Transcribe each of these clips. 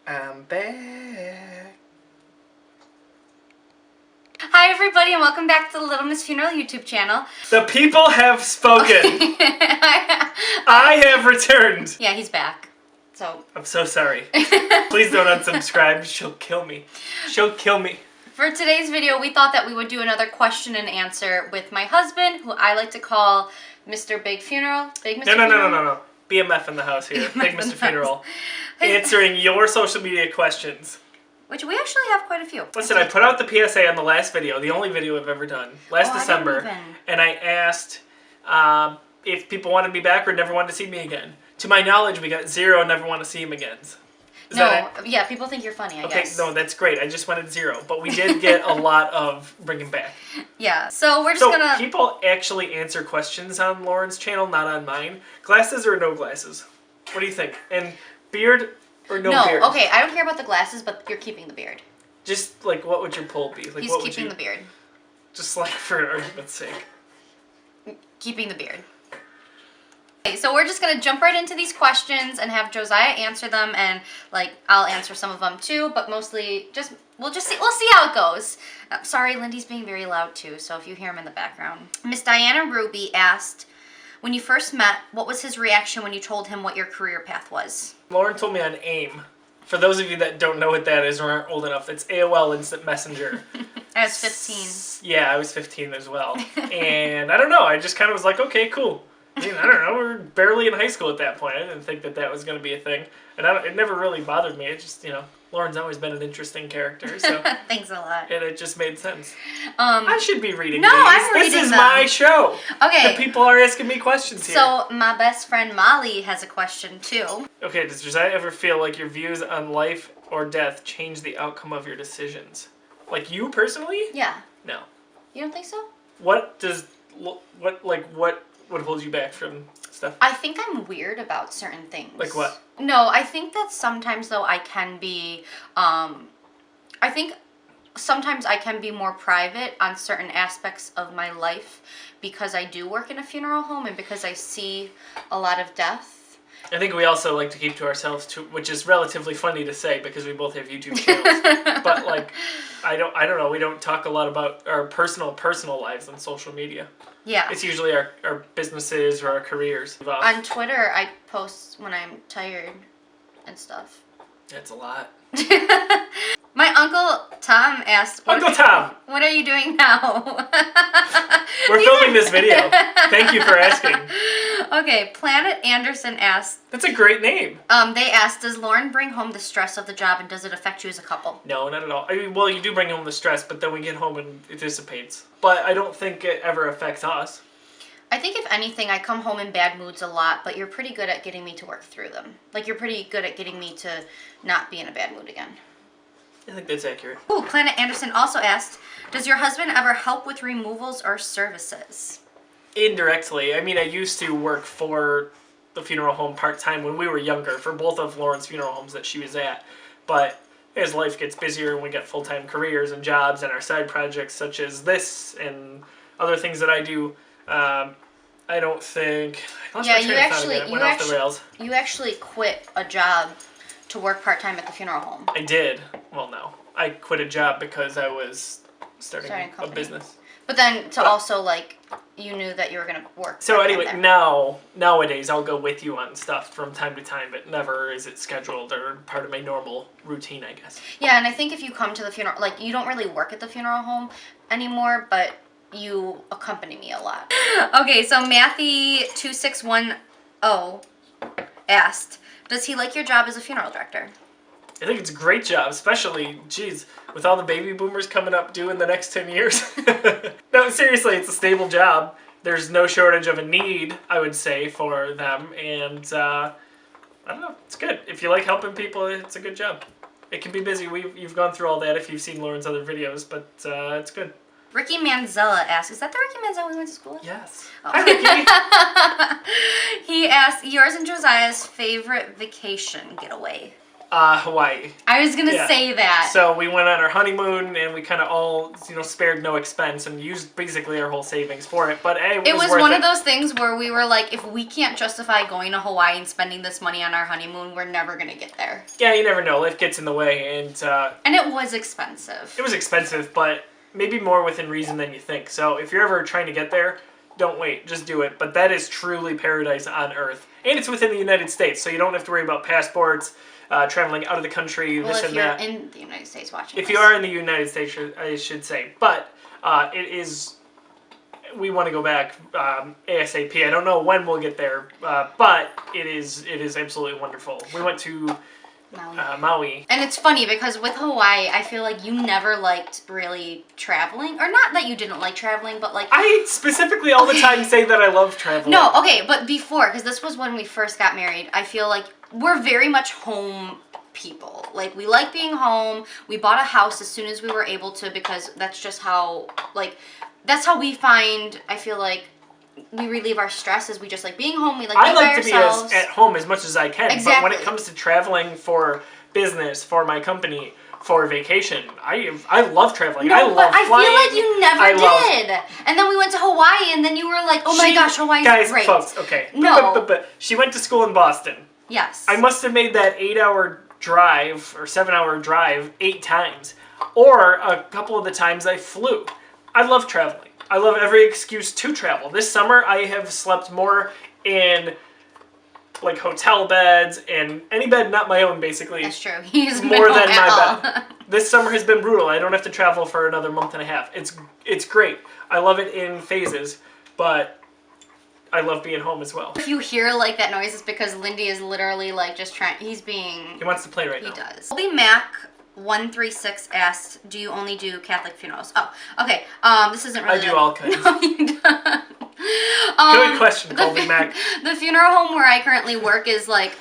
I'm back. Hi everybody and welcome back to the Little Miss Funeral YouTube channel. The people have spoken. I have returned. Yeah, he's back. So I'm so sorry. Please don't unsubscribe. She'll kill me. She'll kill me. For today's video, we thought that we would do another question and answer with my husband, who I like to call Mr. Big Funeral. Big Mr. Funeral? No. BMF in the house here. Big Mr. Funeral. Answering your social media questions. Which we actually have quite a few. Listen, I put out the PSA on the last video, the only video I've ever done, last December. And I asked if people wanted me back or never wanted to see me again. To my knowledge, we got 0 never want to see him again. Yeah, people think you're funny, I guess. Okay, no, that's great. I just wanted 0. But we did get a lot of bring him back. Yeah, so we're just gonna... people actually answer questions on Lauren's channel, not on mine. Glasses or no glasses? What do you think? And beard or no beard? No, okay, I don't care about the glasses, but you're keeping the beard. Just, like, what would your poll be? Like, He's what keeping the beard. Just, like, for argument's sake. Keeping the beard. Okay, so we're just gonna jump right into these questions and have Josiah answer them, and like I'll answer some of them too, but mostly we'll see how it goes. Sorry, Lindy's being very loud too, so if you hear him in the background. Miss Diana Ruby asked, when you first met, what was his reaction when you told him what your career path was? Lauren told me on AIM. For those of you that don't know what that is or aren't old enough, it's AOL Instant Messenger. I was 15. Yeah, I was 15 as well. And I don't know, I just kind of was like, okay, cool. I mean, I don't know, we were barely in high school at that point. I didn't think that was going to be a thing. And it never really bothered me. It just, Lauren's always been an interesting character, so... Thanks a lot. And it just made sense. I should be reading these. I'm reading This is them. my show. Okay. The people are asking me questions here. So, my best friend Molly has a question, too. Okay, does Josiah ever feel like your views on life or death change the outcome of your decisions? Like, you personally? Yeah. No. You don't think so? What would hold you back from stuff? I think I'm weird about certain things. Like what? No, I think that sometimes though I can be, I think sometimes I can be more private on certain aspects of my life because I do work in a funeral home and because I see a lot of death. I think we also like to keep to ourselves too, which is relatively funny to say because we both have YouTube channels. But like, I don't know. We don't talk a lot about our personal lives on social media. Yeah. It's usually our businesses or our careers. On Twitter, I post when I'm tired and stuff. That's a lot. My Uncle Tom asked... Uncle Tom! What are you doing now? We're filming this video. Thank you for asking. Okay, Planet Anderson asked... That's a great name. They asked, does Lauren bring home the stress of the job and does it affect you as a couple? No, not at all. I mean, well, you do bring home the stress, but then we get home and it dissipates. But I don't think it ever affects us. I think if anything, I come home in bad moods a lot, but you're pretty good at getting me to work through them. Like, you're pretty good at getting me to not be in a bad mood again. I think that's accurate. Ooh, Planet Anderson also asked, does your husband ever help with removals or services? Indirectly. I mean, I used to work for the funeral home part-time when we were younger, for both of Lauren's funeral homes that she was at. But as life gets busier and we get full-time careers and jobs and our side projects such as this and other things that I do, I don't think... Yeah, you actually quit a job to work part-time at the funeral home. I did. Well, no. I quit a job because I was starting a business. But then also, like, you knew that you were going to work. So anyway, nowadays I'll go with you on stuff from time to time, but never is it scheduled or part of my normal routine, I guess. Yeah, and I think if you come to the funeral, like, you don't really work at the funeral home anymore, but you accompany me a lot. Okay, so Matthew2610 asked, does he like your job as a funeral director? I think it's a great job, especially, geez, with all the baby boomers coming up due in the next 10 years. No, seriously, it's a stable job. There's no shortage of a need, I would say, for them. And, I don't know, it's good. If you like helping people, it's a good job. It can be busy. You've gone through all that if you've seen Lauren's other videos, but it's good. Ricky Manzella asked, is that the Ricky Manzella we went to school with? Yes. Oh. Hi, Ricky. He asked, yours and Josiah's favorite vacation getaway? Hawaii. I was gonna say that. So we went on our honeymoon and we kind of all, spared no expense and used basically our whole savings for it. But hey, it was worth one of those things where we were like, if we can't justify going to Hawaii and spending this money on our honeymoon, we're never gonna get there. Yeah, you never know. Life gets in the way, and it was expensive. It was expensive, but maybe more within reason than you think. So if you're ever trying to get there, don't wait, just do it. But that is truly paradise on earth, and it's within the United States, so you don't have to worry about passports. Traveling out of the country, this and that. If you're in the United States watching If you are in the United States, I should say. But it is, we want to go back ASAP. I don't know when we'll get there, but it is absolutely wonderful. We went to Maui. And it's funny because with Hawaii, I feel like you never liked really traveling. Or not that you didn't like traveling, but like... I specifically all the time say that I love traveling. No, okay, but before, because this was when we first got married, I feel like we're very much home people. Like, we like being home. We bought a house as soon as we were able to because that's just how, like, that's how we find, I feel like, we relieve our stress is we just like being home. We like I like by to ourselves. be at home as much as I can. Exactly. But when it comes to traveling for business, for my company, for vacation, I love traveling. No, I love but flying. I feel like you never did. And then we went to Hawaii, and then you were like, "Oh my gosh, Hawaii's guys, great." Folks, okay. No. But she went to school in Boston. Yes. I must have made that 8-hour drive or 7-hour drive 8 times, or a couple of the times I flew. I love traveling. I love every excuse to travel. This summer, I have slept more in like hotel beds and any bed not my own, basically. That's true. He's more than my bed. This summer has been brutal. I don't have to travel for another month and a half. It's great. I love it in phases, but I love being home as well. If you hear like that noise, it's because Lindy is literally like just trying. He wants to play right now. He does. Colby Mac 136 asked, "Do you only do Catholic funerals?" Oh, okay. This isn't really. I do all kinds. No, you don't. Good question, Colby Mac. The funeral home where I currently work is like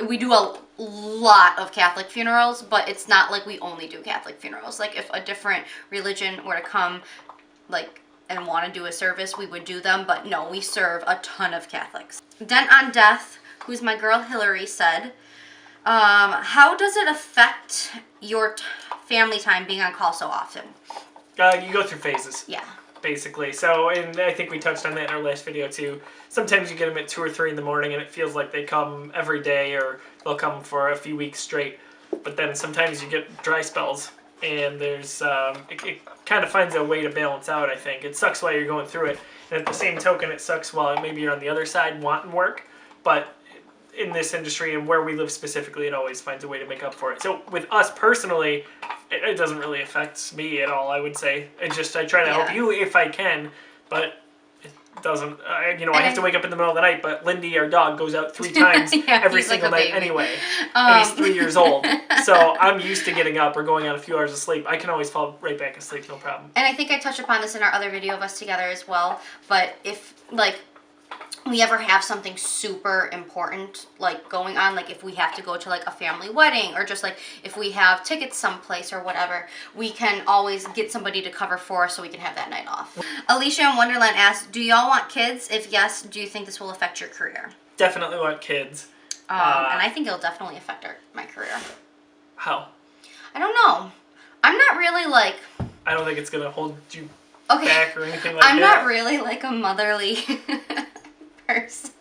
we do a lot of Catholic funerals, but it's not like we only do Catholic funerals. Like if a different religion were to come, like and want to do a service, we would do them. But no, we serve a ton of Catholics. Dent on Death, who's my girl Hillary, said, "How does it affect your family time being on call so often?" You go through phases. Yeah. Basically. So, and I think we touched on that in our last video too. Sometimes you get them at 2 or 3 in the morning and it feels like they come every day or they'll come for a few weeks straight. But then sometimes you get dry spells and there's, it kind of finds a way to balance out, I think. It sucks while you're going through it. And at the same token, it sucks while maybe you're on the other side wanting work. But in this industry and where we live specifically, it always finds a way to make up for it. So with us personally, it doesn't really affect me at all, I would say. I try to help you if I can, but it doesn't. I have to wake up in the middle of the night, but Lindy, our dog, goes out 3 times every single night anyway. And he's 3 years old. So I'm used to getting up or going on a few hours of sleep. I can always fall right back asleep, no problem. And I think I touched upon this in our other video of us together as well, but if, like, we ever have something super important like going on, like if we have to go to like a family wedding or just like if we have tickets someplace or whatever, we can always get somebody to cover for us so we can have that night off. Alicia in Wonderland asked, "Do y'all want kids? If yes, do you think this will affect your career?" Definitely want kids. And I think it'll definitely affect my career. How? I don't know. I'm not really like... I don't think it's going to hold you back or anything like I'm that. not really like a motherly... person.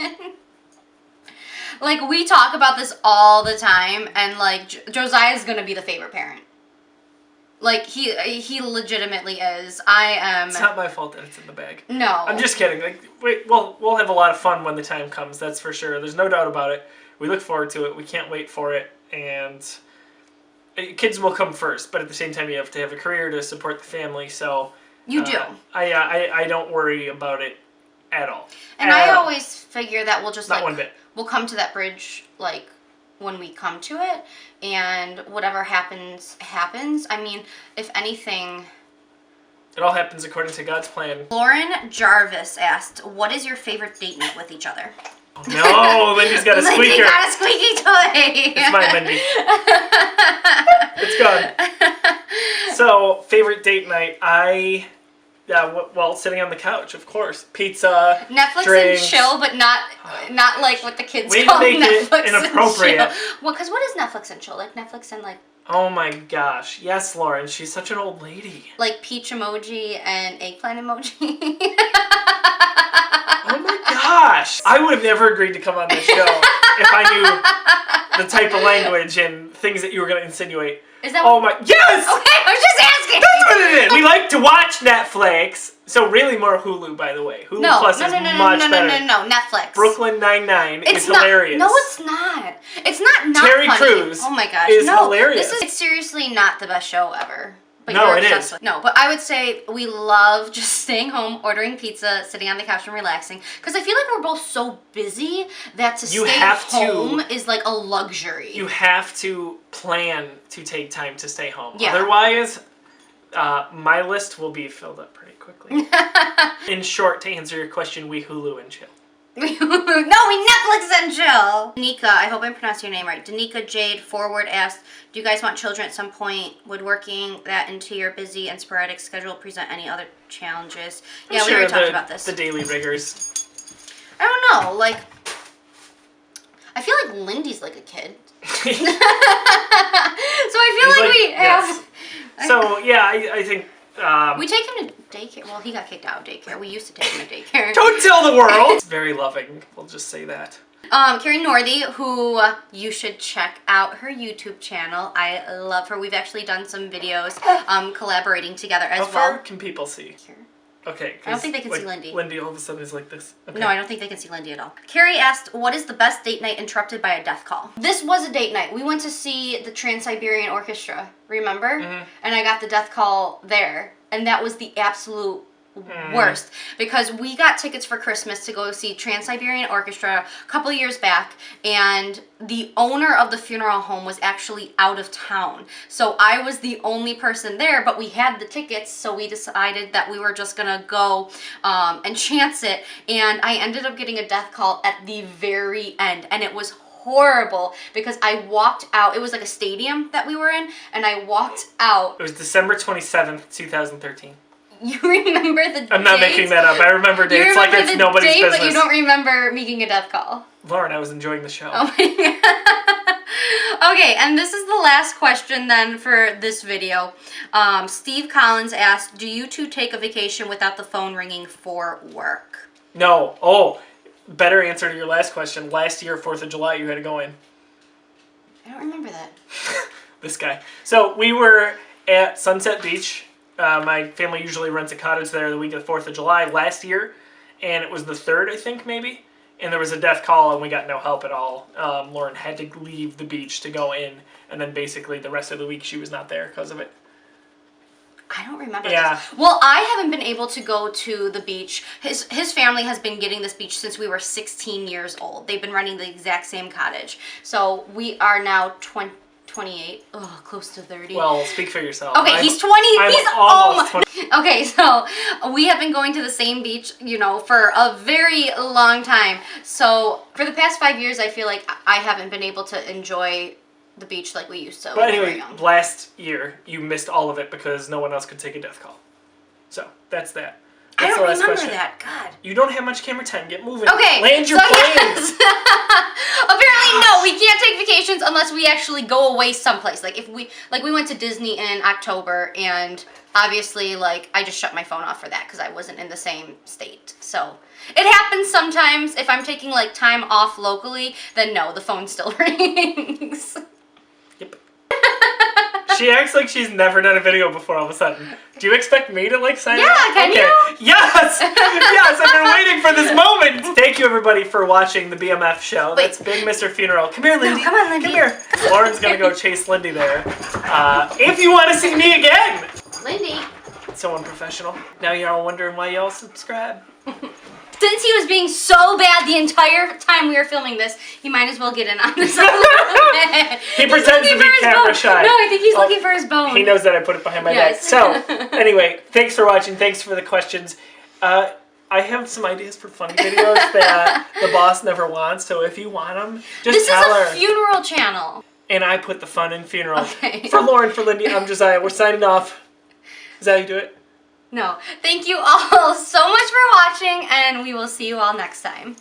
Like, we talk about this all the time, and like Josiah's gonna be the favorite parent. Like, he legitimately is. I am. It's not my fault that it's in the bag. No. I'm just kidding. Like, we'll have a lot of fun when the time comes. That's for sure. There's no doubt about it. We look forward to it. We can't wait for it. And kids will come first, but at the same time, you have to have a career to support the family. So you do. I don't worry about it at all. And I always figure that we'll just not one bit. We'll come to that bridge like when we come to it, and whatever happens happens. I mean, if anything, it all happens according to God's plan. Lauren Jarvis asked, "What is your favorite date night with each other?" No, Lindy's got a squeaker. Lindy got a squeaky toy. It's mine, Lindy. It's gone. So, favorite date night, Yeah, well, sitting on the couch, of course. Pizza, Netflix drinks. and chill, but not like what the kids Way to call make it Netflix inappropriate. and chill. Well, because what is Netflix and chill? Like Netflix and like... Oh my gosh. Yes, Lauren, she's such an old lady. Like peach emoji and eggplant emoji. Oh my gosh. I would have never agreed to come on this show if I knew the type of language and things that you were going to insinuate. Is that Oh my... Yes! Okay, I was just asking. That's what it is. We like to watch Netflix. So really more Hulu, by the way. Hulu Plus is much better. No, Netflix. Brooklyn Nine-Nine is not, hilarious. No, it's not. It's not Terry funny. Crews Oh my gosh. is no, hilarious. It's seriously not the best show ever. But No, you're it obsessed is. with- No, but I would say we love just staying home, ordering pizza, sitting on the couch and relaxing. Because I feel like we're both so busy that to You stay have home to- is like a luxury. You have to plan to take time to stay home. Yeah. Otherwise, my list will be filled up pretty quickly. In short, to answer your question, we Hulu and chill. No, we Netflix and chill. Danica, I hope I'm pronouncing your name right. Danica Jade Forward asked, do you guys want children at some point? Would working that into your busy and sporadic schedule present any other challenges? I'm Yeah, sure we already talked the- about this. The daily rigors. I don't know, like, I feel like Lindy's like a kid. So I feel like we have... So, yeah, I think... we take him to daycare. Well, he got kicked out of daycare. We used to take him to daycare. Don't tell the world! It's very loving. We'll just say that. Carrie Northey, who you should check out her YouTube channel. I love her. We've actually done some videos collaborating together as How far well. can people see? Here. Okay. I don't think they can see like, Lindy. Lindy all of a sudden is like this. Okay. No, I don't think they can see Lindy at all. Carrie asked, what is the best date night interrupted by a death call? This was a date night. We went to see the Trans-Siberian Orchestra, remember? Mm-hmm. And I got the death call there. And that was the absolute worst. Because we got tickets for Christmas to go see Trans-Siberian Orchestra a couple years back. And the owner of the funeral home was actually out of town. So I was the only person there, but we had the tickets. So we decided that we were just going to go and chance it. And I ended up getting a death call at the very end. And it was horrible because I walked out. It was like a stadium that we were in. And I walked out. It was December 27th, 2013. You remember the I'm not making that up. I remember dates like it's nobody's business. But you don't remember me getting a death call. Lauren, I was enjoying the show. Oh my god. Okay, and this is the last question then for this video. Steve Collins asked, do you two take a vacation without the phone ringing for work? No. Oh, better answer to your last question. Last year, 4th of July, you had to go in. I don't remember that. This guy. So we were at Sunset Beach. My family usually rents a cottage there the week of the 4th of July last year. And it was the 3rd, I think, maybe. And there was a death call, and we got no help at all. Lauren had to leave the beach to go in. And then basically the rest of the week she was not there because of it. I don't remember Yeah. this. Well, I haven't been able to go to the beach. His family has been getting this beach since we were 16 years old. They've been running the exact same cottage. So we are now 28. Oh, close to 30. Well, speak for yourself. Okay, he's 20. He's almost 20. Okay, so we have been going to the same beach, you know, for a very long time. So for the past 5 years, I feel like I haven't been able to enjoy the beach like we used to. But anyway, last year you missed all of it because no one else could take a death call. So that's that. I That's don't the last remember question. that. God. You don't have much camera time. Get moving. Okay. Land your planes. Apparently, no, we can't take vacations unless we actually go away someplace. Like if we went to Disney in October, and obviously, like I just shut my phone off for that because I wasn't in the same state. So it happens sometimes. If I'm taking like time off locally, then no, the phone still rings. Yep. She acts like she's never done a video before all of a sudden. Do you expect me to like sign Yeah, off? can Okay. you? Yes! Yes, I've been waiting for this moment! Thank you everybody for watching the BMF show. Wait. That's Big Mr. Funeral. Come here, Lindy. No, come on, Lindy. Come here. Lauren's gonna go chase Lindy there. If you want to see me again! Lindy. So unprofessional. Now you're all wondering why y'all subscribe. Since he was being so bad the entire time we were filming this, he might as well get in on this a little bit. He pretends to be camera shy. No, I think he's looking for his bone. He knows that I put it behind my Yes. back. So, anyway, thanks for watching. Thanks for the questions. I have some ideas for funny videos that the boss never wants. So if you want them, just tell her. This is a funeral channel. And I put the fun in funeral. Okay. For Lauren, for Lindy, I'm Josiah. We're signing off. Is that how you do it? No. Thank you all so much for watching, and we will see you all next time.